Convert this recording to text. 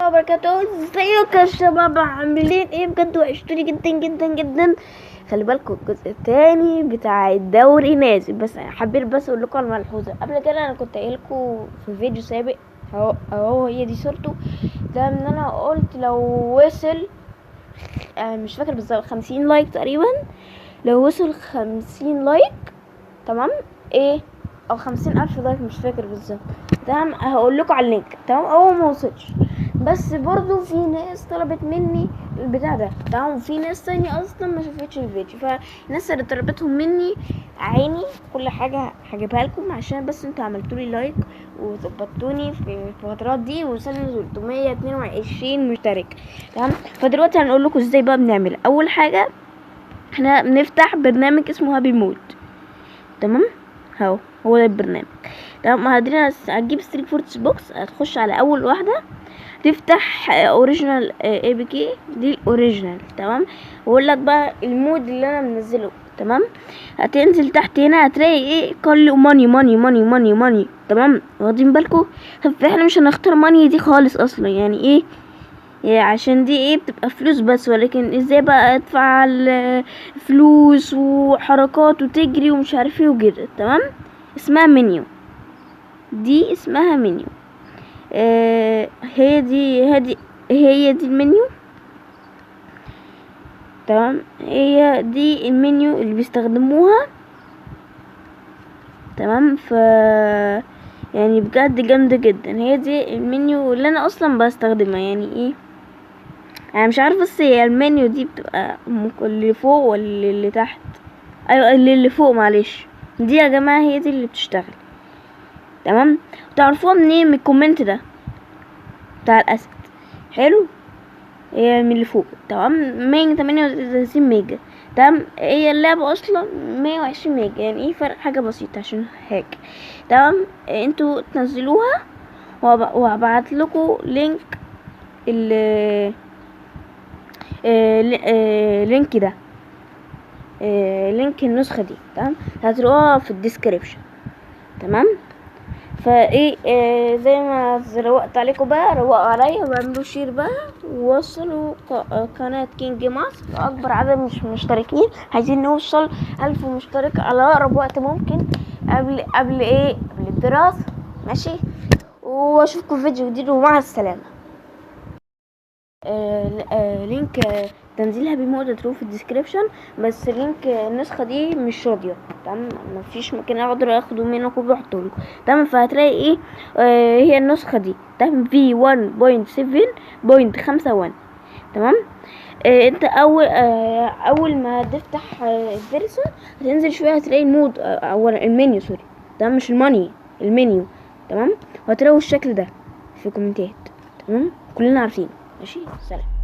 وبركاته. ازيكم يا شباب، عاملين ايه؟ بجد وحشتوني جدا جدا جدا. خلي بالكم الجزء التاني بتاع الدوري نازل، بس حبيت بس اقول لكم على ملحوظه. قبل كده انا كنت قايل لكم في فيديو سابق اهو هي دي صورته، ده ان انا قلت لو وصل مش فاكر بالظبط 50 لايك تقريبا. لو وصل 50 لايك تمام ايه، او 50,000 لايك مش فاكر بالظبط، تمام هقول لكم على اللينك. تمام هو ما وصلش، بس برضو في ناس طلبت مني البتاع ده، تمام في ناس تانية اصلا ما شافتش الفيديو، فالناس اللي طلبتهم مني عيني كل حاجه هجيبها لكم، عشان بس انتوا عملتوا لي لايك وظبطتوني في الفترات دي، وصلنا 322 مشترك. تمام فدلوقتي هنقول لكم ازاي بقى بنعمل. اول حاجه احنا بنفتح برنامج اسمه هابي مود. تمام هو ده البرنامج. تمام هتجيب ستريك فورتس بوكس، هتخش على اول واحده تفتح اوريجينال اي بي كي دي الاوريجينال. تمام واقول لك بقى المود اللي انا منزله. تمام هتنزل تحت هنا هتلاقي ايه كله ماني ماني ماني ماني ماني. تمام واخدين بالكم؟ احنا مش هنختار ماني دي خالص اصلا، يعني ايه عشان دي ايه بتبقى فلوس بس، ولكن ازاي بقى ادفع فلوس وحركات وتجري ومش عارف ايه وكده. تمام اسمها منيو، دي اسمها منيو. هي دي المنيو. تمام هي دي المنيو اللي بيستخدموها. تمام يعني بجد جامدة جدا، هي دي المنيو اللي انا اصلا بستخدمها. يعني ايه انا مش عارفه، بس هي المنيو دي بتبقى اللي فوق ولا اللي تحت؟ ايوه اللي فوق، معلش. دي يا جماعه هي دي اللي بتشتغل. تمام تعرفوها منين؟ من الكومنت ده بتاع الاسد. حلو هي من اللي فوق. تمام 138 ميجا. تمام هي اللعبه اصلا 120 ميجا، يعني ايه فرق حاجه بسيطه عشان هيك. تمام انتوا تنزلوها وهبعت لكم لينك لينك ده، لينك النسخة دي. تمام هتلاقوها في الديسكريبشن. تمام فايه زي ما روقت عليكم بقى، روقوا عليا واعملوا شير بقى، ووصلوا قناة كينج ماس اكبر عدد مش مشتركين. عايزين نوصل 1000 مشترك على اقرب وقت ممكن، قبل الدراسة. ماشي واشوفكم في فيديو جديد، ومع السلامة. لينك تنزيل هابي مود هتلاقوه في الديسكريبشن، بس لينك النسخه دي مش راضيه. تمام مفيش مكان اقدر اخده منكم واحطه لكم. تمام فهتلاقي ايه هي النسخه دي. تمام في 1.7.51. تمام انت اول ما تفتح الفيرسون هتنزل شويه هتلاقي المود او المنيو، سوري تمام مش الماني، المنيو. تمام وهتلاقوا الشكل ده في الكومنتات. تمام كلنا عارفين. ماشي سلام.